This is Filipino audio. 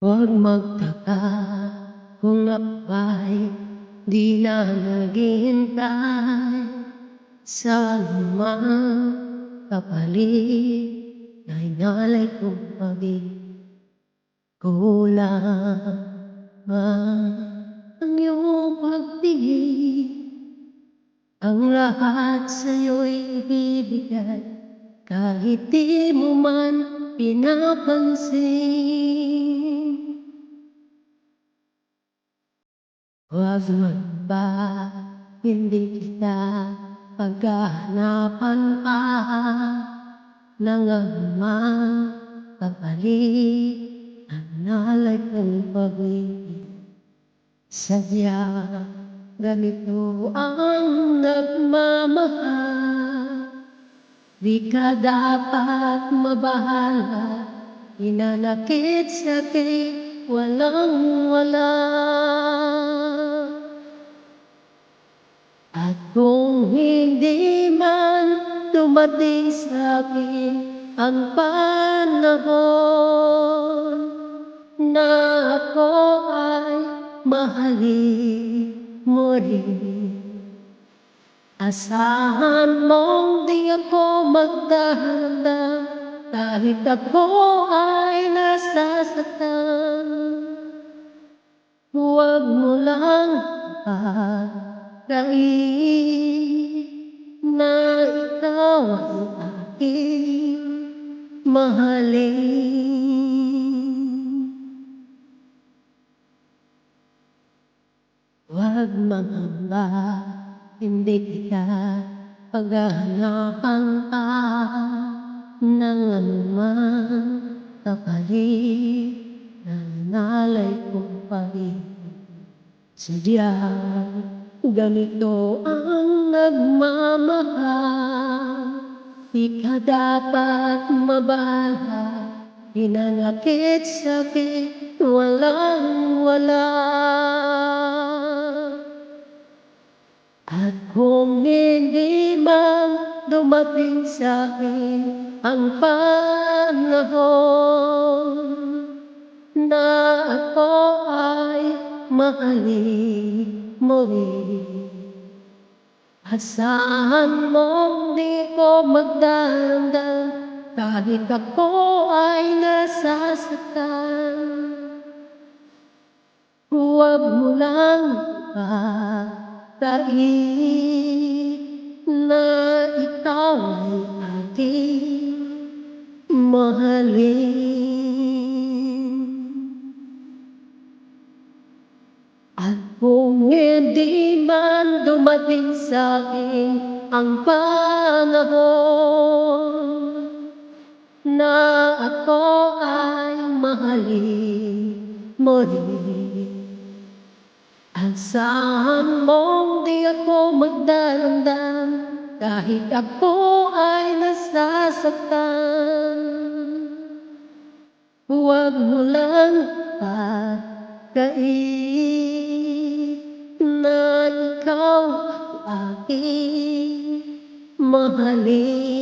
Huwag magtaka kung ako'y di na naghihintay sa anumang kapalit na inalay kong pag-ibig. Kulang ang iyong pagtingin, ang lahat sa'yo'y ibibigay kahit di mo man pinapansin. Huwag magba, hindi kita paghahanapan pa ng anumang kapalit ang nalay kong pag-ibig. Sadyang ganito ang nagmamahal, di ka dapat mabahala, hinanakit sa'kin walang-wala. At kung hindi man dumating sa'kin ang panahon na ako ay mahalin mo rin, asahan mong di ako magdadamdam kahit ako ay nasasaktan. Huwag mo lang akalain na ikaw ang aking mahalin. Huwag mangamba, hindi kita paghahanapan pa ng anumang kapalit na nalay kong pag-ibig. Sadyang ganito ang nagmamahal, di ka dapat mabahala, hinanakit sa'kin walang-wala. At kung hindi man dumating sa'kin ang panahon na ako ay mahalin mo rin, asahan mong di ko magdadamdam kahit ako ay nasasaktan. Huwag mo lang akalain na ikaw ay aking mahalin. At kung hindi man dumating sa'kin ang panahon na ako ay mahalin mo rin, asahan mong di ako magdadamdam kahit ako ay nasasaktan. Huwag mo lang akalain na ikaw ang aking mahalin.